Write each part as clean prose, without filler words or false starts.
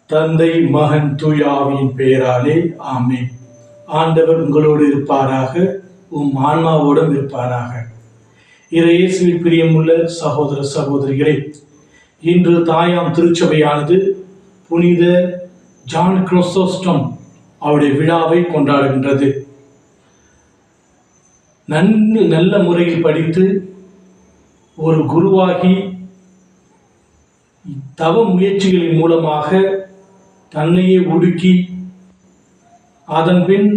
தந்தை மகன் தூயாவின் பெயராலே ஆமென். ஆண்டவர் உங்களோடு இருப்பாராக, ஆன்மாவோடும் இருப்பாராக. இயேசுவில் பிரியமுள்ள சகோதர சகோதரிகளே, இன்று தாயாம் திருச்சபையானது புனித ஜான் கிறிஸ்தோஸ்டம் அவருடைய விழாவை கொண்டாடுகின்றது. நல்ல முறையில் படித்து ஒரு குருவாகி தவ முயற்சிகளின் மூலமாக தன்னையே ஒடுக்கி அதன் பின்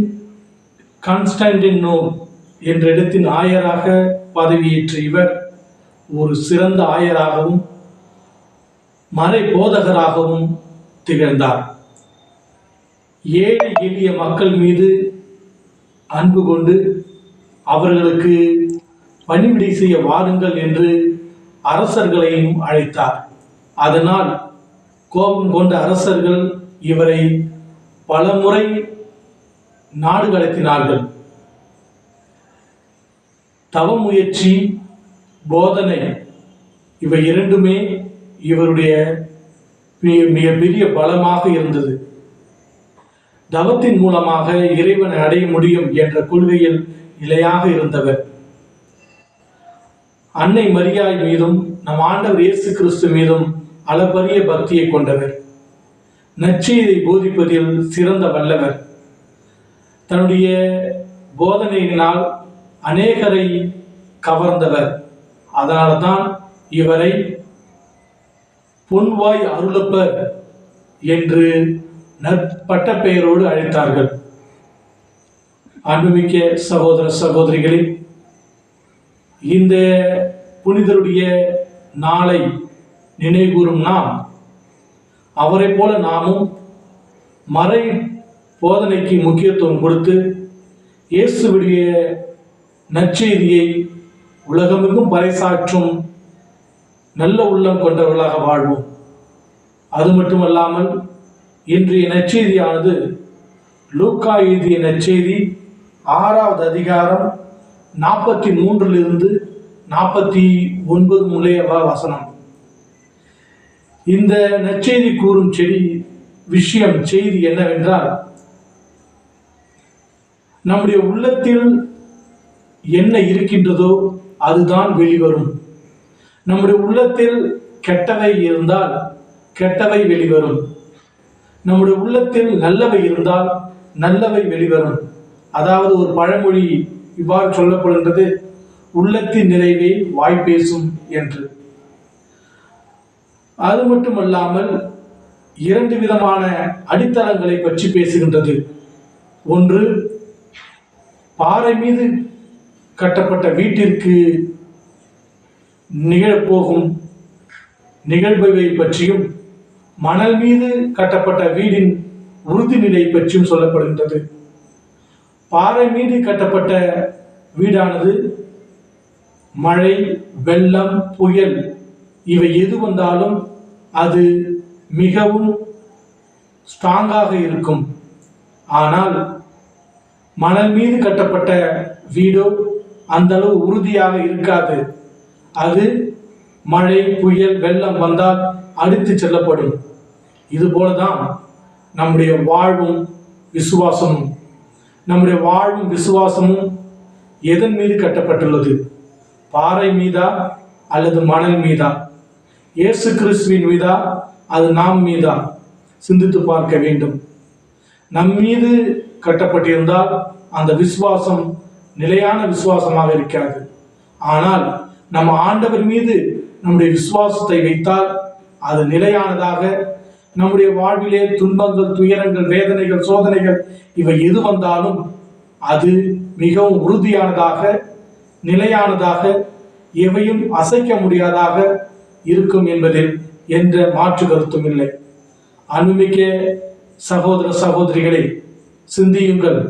கான்ஸ்டான்டினோல் என்ற இடத்தின் ஆயராக பதவியேற்ற இவர் ஒரு சிறந்த ஆயராகவும் மறை போதகராகவும் திகழ்ந்தார். ஏழை எளிய மக்கள் மீது அன்பு கொண்டு அவர்களுக்கு பணிவிடை செய்ய வாருங்கள் என்று அரசர்களையும் அழைத்தார். அதனால் கோபம் கொண்ட அரசர்கள் இவரை பல முறை நாடு கடத்தினார்கள். தவ முயற்சி, போதனை இவை இரண்டுமே இவருடைய மிக பெரிய பலமாக இருந்தது. தவத்தின் மூலமாக இறைவனை அடைய முடியும் என்ற கொள்கையில் நிலையாக இருந்தவர். அன்னை மரியாய் மீதும் நம் ஆண்டவர் இயேசு கிறிஸ்து மீதும் அளப்பரிய பக்தியை கொண்டவர். நற்செய்தியை போதிப்பதில் சிறந்த வல்லவர். தன்னுடைய போதனையினால் அநேகரை கவர்ந்தவர். அதனால தான் இவரை பொன்வாய் அருளப்பர் என்று நற்பட்ட பெயரோடு அழைத்தார்கள். அன்புமிக்க சகோதர சகோதரிகளே, இந்த புனிதருடைய நாளை நினைவுகூரும் நாம் அவரை போல நாமும் மறை போதனைக்கு முக்கியத்துவம் கொடுத்து இயேசுவுடைய நற்செய்தியை உலகமெங்கும் பறைசாற்றும் நல்ல உள்ளம் கொண்டவர்களாக வாழ்வோம். அது மட்டுமல்லாமல் இன்றைய நற்செய்தியானது லூக்கா எழுதிய நற்செய்தி 6வது அதிகாரம் 43 49 வசனம். இந்த நற்செய்தி கூறும் செய்தி என்னவென்றால், நம்முடைய உள்ளத்தில் என்ன இருக்கின்றதோ அதுதான் வெளிவரும். நம்முடைய உள்ளத்தில் கெட்டவை இருந்தால் கெட்டவை வெளிவரும். நம்முடைய உள்ளத்தில் நல்லவை இருந்தால் நல்லவை வெளிவரும். அதாவது ஒரு பழமொழி இவ்வாறு சொல்லப்படுகின்றது, உள்ளத்தின் நிறைவே வாய் பேசும் என்று. அது மட்டுமல்லாமல் 2 விதமான அடித்தளங்களை பற்றி பேசுகின்றது. ஒன்று, பாறை மீது கட்டப்பட்ட வீட்டிற்கு நிகழப்போகும் நிகழ்வை பற்றியும் மணல் மீது கட்டப்பட்ட வீடின் உறுதிநிலை பற்றியும் சொல்லப்படுகின்றது. பாறை மீது கட்டப்பட்ட வீடானது மழை, வெள்ளம், புயல் இவை எது வந்தாலும் அது மிகவும் ஸ்ட்ராங்காக இருக்கும். ஆனால் மணல் மீது கட்டப்பட்ட வீடோ அந்த அளவு உறுதியாக இருக்காது. அது மழை, புயல், வெள்ளம் வந்தால் அடித்து செல்லப்படும். இது போலதான் நம்முடைய வாழ்வும் விசுவாசமும். நம்முடைய வாழ்வும் விசுவாசமும் எதன் மீது கட்டப்பட்டுள்ளது? பாறை மீதா அல்லது மணல் மீதா? இயேசு கிறிஸ்துவின் மீதா அது நாம் மீதா? சிந்தித்து பார்க்க வேண்டும். நம் மீது கட்டப்பட்டிருந்தால் அந்த விசுவாசம் நிலையான விசுவாசமாக இருக்காது. ஆனால் நம்ம ஆண்டவர் மீது நம்முடைய விசுவாசத்தை வைத்தால் அது நிலையானதாக, நம்முடைய வாழ்விலே துன்பங்கள், துயரங்கள், வேதனைகள், சோதனைகள் இவை எது வந்தாலும் அது மிகவும் உறுதியானதாக, நிலையானதாக, எவையும் அசைக்க முடியாதாக இருக்கும் என்பதில் என்ற மாற்று கருத்தும் இல்லை. அன்புமிக்க சகோதர சகோதரிகளை, சிந்தியுங்கள்,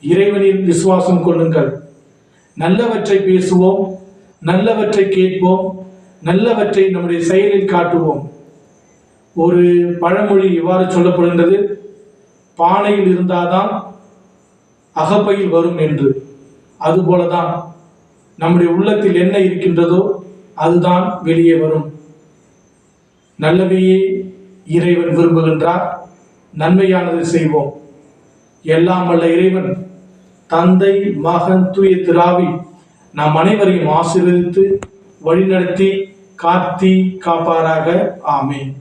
இறைவனில் விசுவாசம் கொள்ளுங்கள். நல்லவற்றை பேசுவோம், நல்லவற்றை கேட்போம், நல்லவற்றை நம்முடைய செயலில் காட்டுவோம். ஒரு பழமொழி இவ்வாறு சொல்லப்படுகின்றது, பானையில் இருந்தால்தான் அகப்பையில் வரும் என்று. அதுபோலதான் நம்முடைய உள்ளத்தில் என்ன இருக்கின்றதோ அதுதான் வெளியே வரும். நல்லவையே இறைவன் விரும்புகின்றார். நன்மையானது செய்வோம். எல்லாம் வல்ல இறைவன் தந்தை, மகன், தூய திராவி நாம் அனைவரையும் ஆசீர்வதித்து வழிநடத்தி காப்பாராக. ஆமென்.